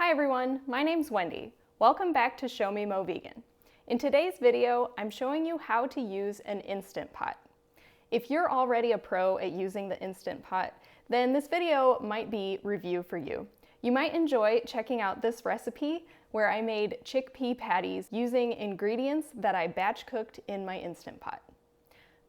Hi everyone, my name's Wendy. Welcome back to Show Me Mo Vegan. In today's video, I'm showing you how to use an Instant Pot. If you're already a pro at using the Instant Pot, then this video might be review for you. You might enjoy checking out this recipe where I made chickpea patties using ingredients that I batch cooked in my Instant Pot.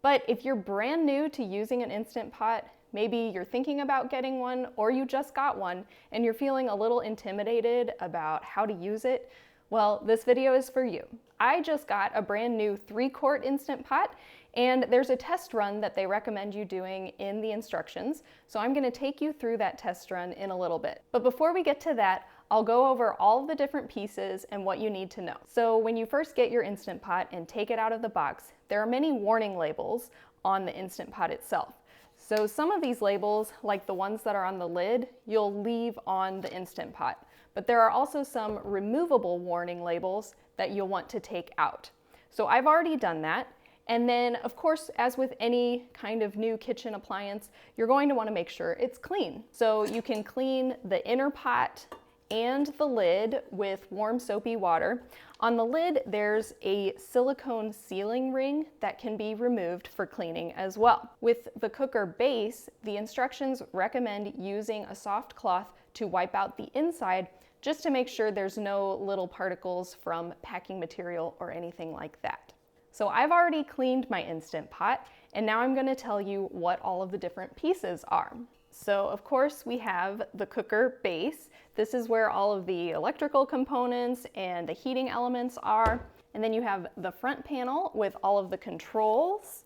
But if you're brand new to using an Instant Pot, maybe you're thinking about getting one or you just got one and you're feeling a little intimidated about how to use it, well, this video is for you. I just got a brand new 3-quart Instant Pot and there's a test run that they recommend you doing in the instructions. So I'm gonna take you through that test run in a little bit. But before we get to that, I'll go over all of the different pieces and what you need to know. So when you first get your Instant Pot and take it out of the box, there are many warning labels on the Instant Pot itself. So some of these labels, like the ones that are on the lid, you'll leave on the Instant Pot. But there are also some removable warning labels that you'll want to take out. So I've already done that. And then, of course, as with any kind of new kitchen appliance, you're going to want to make sure it's clean. So you can clean the inner pot and the lid with warm soapy water. On the lid, there's a silicone sealing ring that can be removed for cleaning as well. With the cooker base, the instructions recommend using a soft cloth to wipe out the inside just to make sure there's no little particles from packing material or anything like that. So I've already cleaned my Instant Pot, and now I'm going to tell you what all of the different pieces are. So of course we have the cooker base. This is where all of the electrical components and the heating elements are. And then you have the front panel with all of the controls.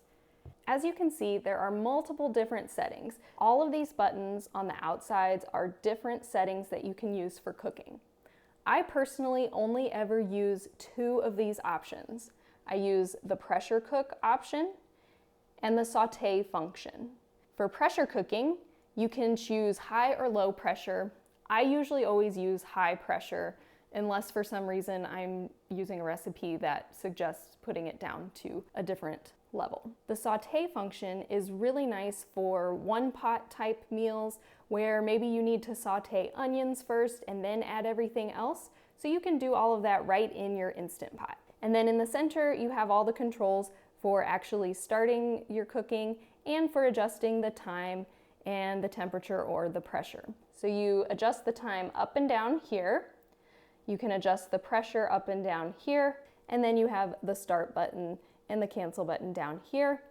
As you can see, there are multiple different settings. All of these buttons on the outsides are different settings that you can use for cooking. I personally only ever use 2 of these options. I use the pressure cook option and the saute function. For pressure cooking, you can choose high or low pressure. I usually always use high pressure unless for some reason I'm using a recipe that suggests putting it down to a different level. The saute function is really nice for one pot type meals where maybe you need to saute onions first and then add everything else. So you can do all of that right in your Instant Pot. And then in the center, you have all the controls for actually starting your cooking and for adjusting the time and the temperature or the pressure. So you adjust the time up and down here. You can adjust the pressure up and down here. And then you have the start button and the cancel button down here.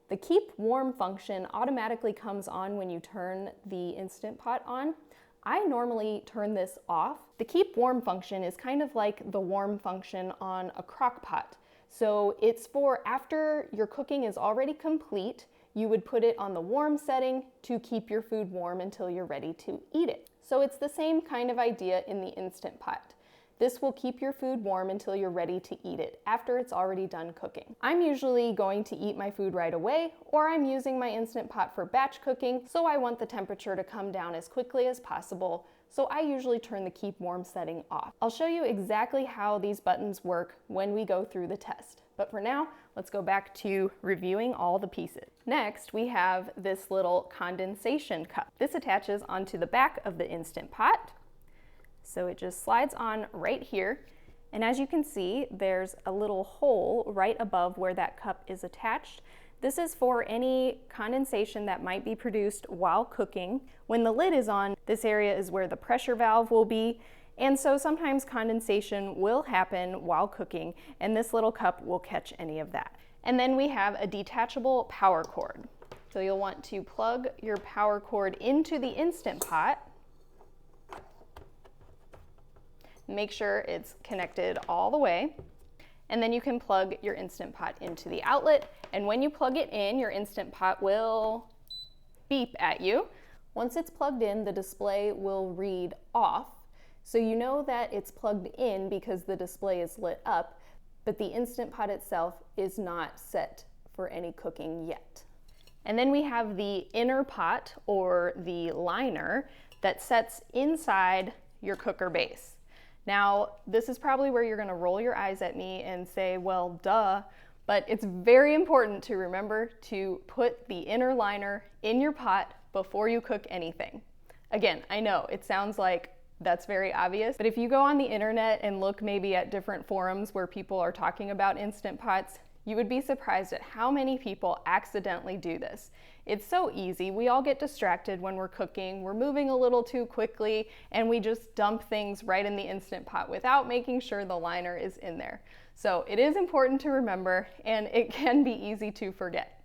The keep warm function automatically comes on when you turn the Instant Pot on. I normally turn this off. The keep warm function is kind of like the warm function on a crock pot. So it's for after your cooking is already complete, you would put it on the warm setting to keep your food warm until you're ready to eat it. So it's the same kind of idea in the Instant Pot. This will keep your food warm until you're ready to eat it after it's already done cooking. I'm usually going to eat my food right away, or I'm using my Instant Pot for batch cooking, so I want the temperature to come down as quickly as possible, so I usually turn the keep warm setting off. I'll show you exactly how these buttons work when we go through the test. But for now, let's go back to reviewing all the pieces. Next, we have this little condensation cup. This attaches onto the back of the Instant Pot. So it just slides on right here. And as you can see, there's a little hole right above where that cup is attached. This is for any condensation that might be produced while cooking. When the lid is on, this area is where the pressure valve will be. And so sometimes condensation will happen while cooking, and this little cup will catch any of that. And then we have a detachable power cord. So you'll want to plug your power cord into the Instant Pot. Make sure it's connected all the way. And then you can plug your Instant Pot into the outlet. And when you plug it in, your Instant Pot will beep at you. Once it's plugged in, the display will read off. So you know that it's plugged in because the display is lit up, but the Instant Pot itself is not set for any cooking yet. And then we have the inner pot or the liner that sets inside your cooker base. Now, this is probably where you're gonna roll your eyes at me and say, well, duh, but it's very important to remember to put the inner liner in your pot before you cook anything. Again, I know it sounds like that's very obvious. But if you go on the internet and look maybe at different forums where people are talking about Instant Pots, you would be surprised at how many people accidentally do this. It's so easy. We all get distracted when we're cooking. We're moving a little too quickly and we just dump things right in the Instant Pot without making sure the liner is in there. So it is important to remember, and it can be easy to forget.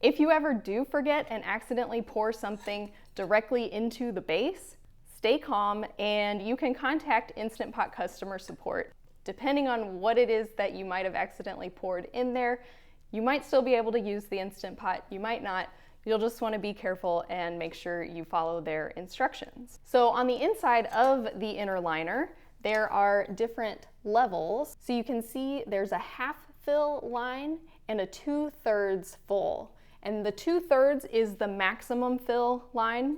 If you ever do forget and accidentally pour something directly into the base, stay calm and you can contact Instant Pot customer support. Depending on what it is that you might have accidentally poured in there, you might still be able to use the Instant Pot, you might not. You'll just want to be careful and make sure you follow their instructions. So on the inside of the inner liner, there are different levels. So you can see there's a half fill line and a 2/3 full. And the 2/3 is the maximum fill line.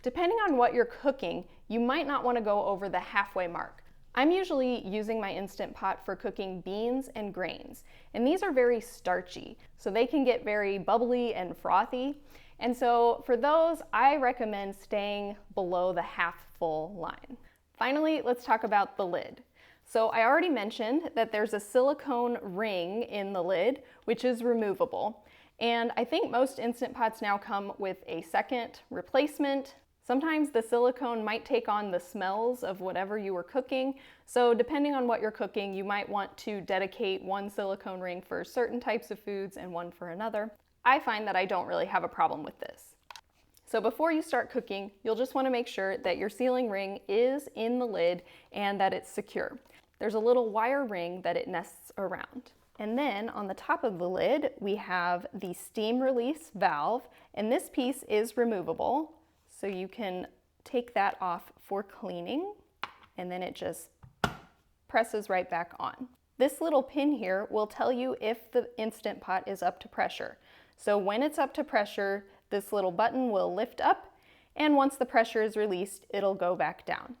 Depending on what you're cooking, you might not want to go over the halfway mark. I'm usually using my Instant Pot for cooking beans and grains, and these are very starchy, so they can get very bubbly and frothy. And so for those, I recommend staying below the half full line. Finally, let's talk about the lid. So I already mentioned that there's a silicone ring in the lid, which is removable. And I think most Instant Pots now come with a second replacement. Sometimes the silicone might take on the smells of whatever you were cooking. So depending on what you're cooking, you might want to dedicate one silicone ring for certain types of foods and one for another. I find that I don't really have a problem with this. So before you start cooking, you'll just want to make sure that your sealing ring is in the lid and that it's secure. There's a little wire ring that it nests around. And then on the top of the lid, we have the steam release valve, and this piece is removable. So you can take that off for cleaning, and then it just presses right back on. This little pin here will tell you if the Instant Pot is up to pressure. So when it's up to pressure, this little button will lift up, and once the pressure is released, it'll go back down.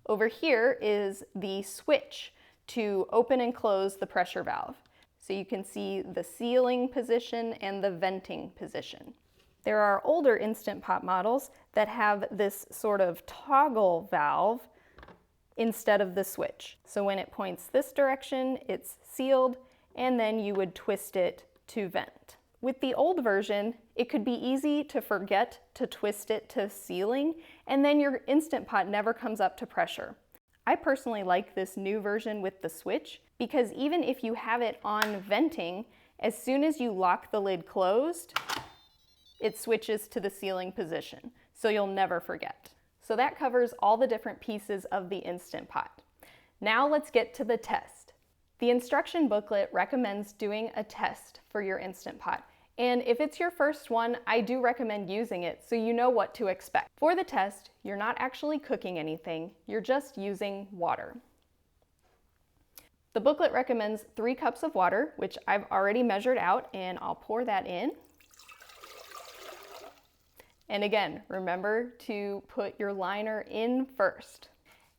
Over here is the switch to open and close the pressure valve. So you can see the sealing position and the venting position. There are older Instant Pot models that have this sort of toggle valve instead of the switch. So when it points this direction, it's sealed, and then you would twist it to vent. With the old version, it could be easy to forget to twist it to sealing, and then your Instant Pot never comes up to pressure. I personally like this new version with the switch because even if you have it on venting, as soon as you lock the lid closed, it switches to the sealing position, so you'll never forget. So that covers all the different pieces of the Instant Pot. Now let's get to the test. The instruction booklet recommends doing a test for your Instant Pot. And if it's your first one, I do recommend using it so you know what to expect. For the test, you're not actually cooking anything, you're just using water. The booklet recommends 3 cups of water, which I've already measured out, and I'll pour that in. And again, remember to put your liner in first.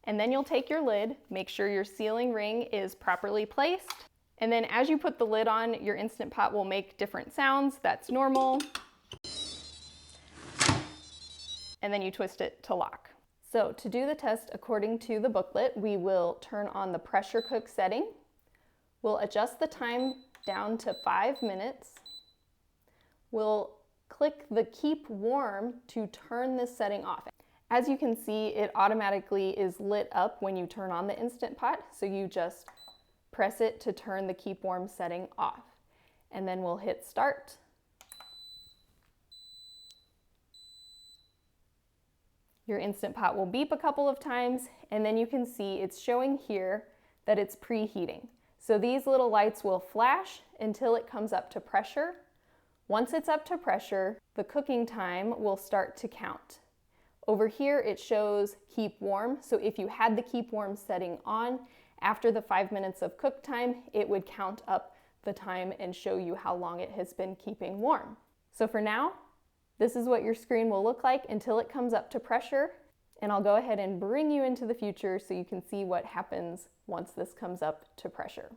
And then you'll take your lid, make sure your sealing ring is properly placed. And then as you put the lid on, your Instant Pot will make different sounds. That's normal. And then you twist it to lock. So to do the test according to the booklet, we will turn on the pressure cook setting. We'll adjust the time down to 5 minutes. We'll click the keep warm to turn this setting off. As you can see, it automatically is lit up when you turn on the Instant Pot, so you just press it to turn the keep warm setting off. And then we'll hit start. Your Instant Pot will beep a couple of times, and then you can see it's showing here that it's preheating. So these little lights will flash until it comes up to pressure. Once it's up to pressure, the cooking time will start to count. Over here it shows keep warm, so if you had the keep warm setting on, after the 5 minutes of cook time, it would count up the time and show you how long it has been keeping warm. So for now, this is what your screen will look like until it comes up to pressure, and I'll go ahead and bring you into the future so you can see what happens once this comes up to pressure.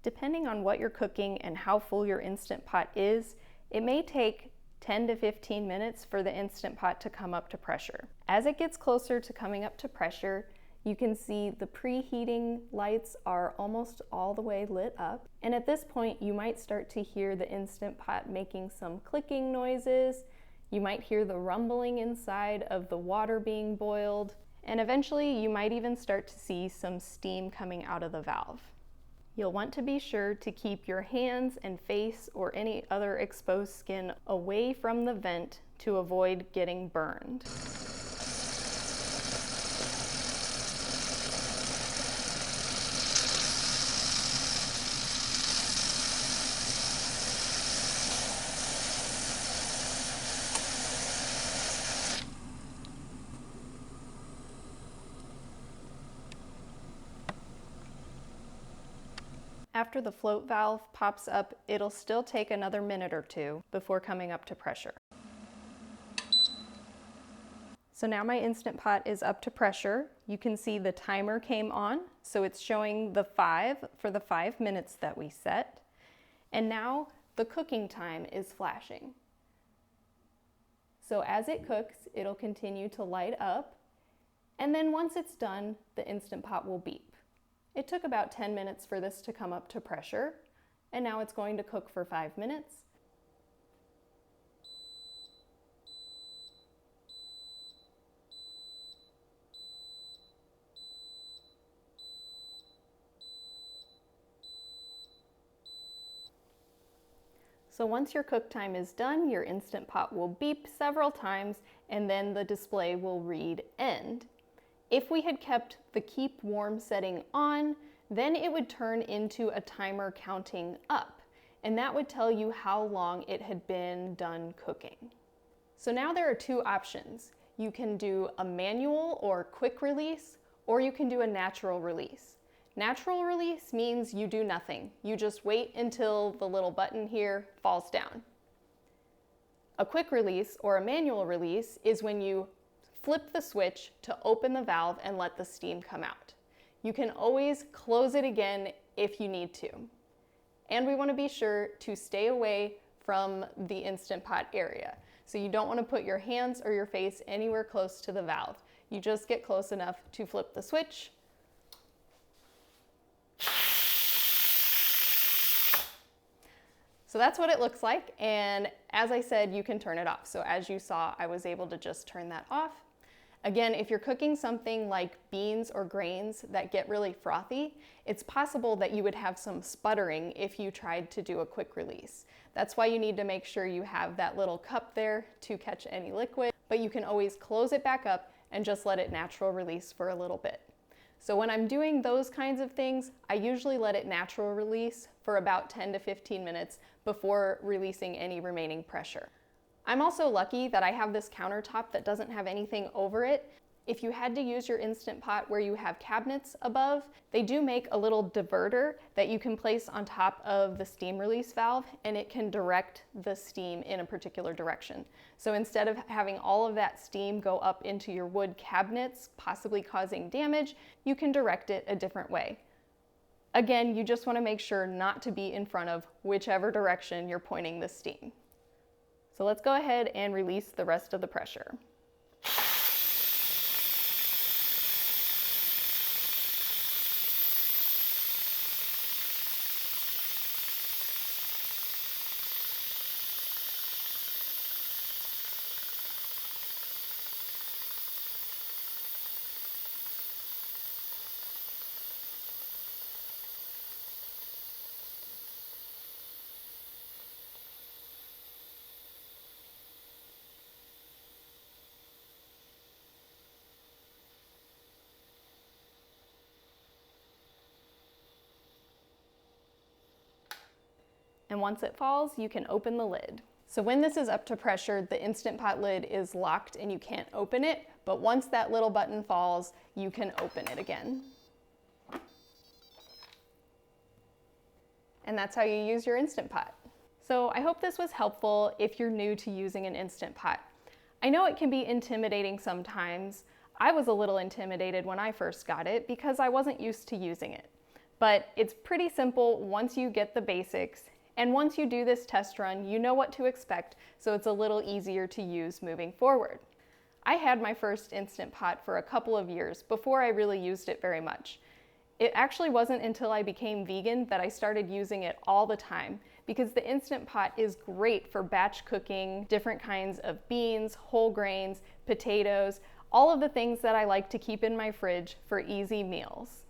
Depending on what you're cooking and how full your Instant Pot is, it may take 10 to 15 minutes for the Instant Pot to come up to pressure. As it gets closer to coming up to pressure, you can see the preheating lights are almost all the way lit up. And at this point, you might start to hear the Instant Pot making some clicking noises. You might hear the rumbling inside of the water being boiled. And eventually, you might even start to see some steam coming out of the valve. You'll want to be sure to keep your hands and face or any other exposed skin away from the vent to avoid getting burned. After the float valve pops up, it'll still take another minute or two before coming up to pressure. So now my Instant Pot is up to pressure. You can see the timer came on, so it's showing the 5 for the 5 minutes that we set. And now the cooking time is flashing. So as it cooks, it'll continue to light up, and then once it's done, the Instant Pot will beep. It took about 10 minutes for this to come up to pressure, and now it's going to cook for 5 minutes. So once your cook time is done, your Instant Pot will beep several times, and then the display will read end. If we had kept the keep warm setting on, then it would turn into a timer counting up, and that would tell you how long it had been done cooking. So now there are two options. You can do a manual or quick release, or you can do a natural release. Natural release means you do nothing. You just wait until the little button here falls down. A quick release or a manual release is when you flip the switch to open the valve and let the steam come out. You can always close it again if you need to. And we want to be sure to stay away from the Instant Pot area. So you don't want to put your hands or your face anywhere close to the valve. You just get close enough to flip the switch. So that's what it looks like, and as I said, you can turn it off. So as you saw, I was able to just turn that off. Again, if you're cooking something like beans or grains that get really frothy, it's possible that you would have some sputtering if you tried to do a quick release. That's why you need to make sure you have that little cup there to catch any liquid, but you can always close it back up and just let it natural release for a little bit. So when I'm doing those kinds of things, I usually let it natural release for about 10 to 15 minutes before releasing any remaining pressure. I'm also lucky that I have this countertop that doesn't have anything over it. If you had to use your Instant Pot where you have cabinets above, they do make a little diverter that you can place on top of the steam release valve, and it can direct the steam in a particular direction. So instead of having all of that steam go up into your wood cabinets, possibly causing damage, you can direct it a different way. Again, you just want to make sure not to be in front of whichever direction you're pointing the steam. So let's go ahead and release the rest of the pressure. And once it falls, you can open the lid. So when this is up to pressure, the Instant Pot lid is locked and you can't open it, but once that little button falls, you can open it again. And that's how you use your Instant Pot. So I hope this was helpful if you're new to using an Instant Pot. I know it can be intimidating sometimes. I was a little intimidated when I first got it because I wasn't used to using it. But it's pretty simple once you get the basics. And once you do this test run, you know what to expect, so it's a little easier to use moving forward. I had my first Instant Pot for a couple of years before I really used it very much. It actually wasn't until I became vegan that I started using it all the time, because the Instant Pot is great for batch cooking different kinds of beans, whole grains, potatoes, all of the things that I like to keep in my fridge for easy meals.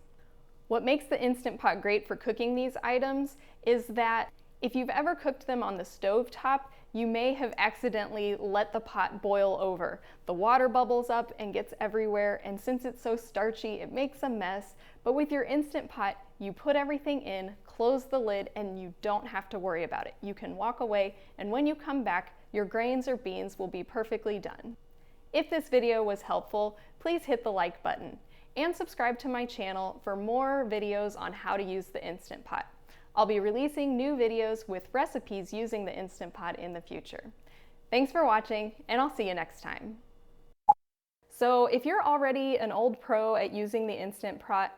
What makes the Instant Pot great for cooking these items is that if you've ever cooked them on the stove top, you may have accidentally let the pot boil over. The water bubbles up and gets everywhere, and since it's so starchy, it makes a mess. But with your Instant Pot, you put everything in, close the lid, and you don't have to worry about it. You can walk away, and when you come back, your grains or beans will be perfectly done. If this video was helpful, please hit the like button and subscribe to my channel for more videos on how to use the Instant Pot. I'll be releasing new videos with recipes using the Instant Pot in the future. Thanks for watching, and I'll see you next time. So if you're already an old pro at using the Instant Pot,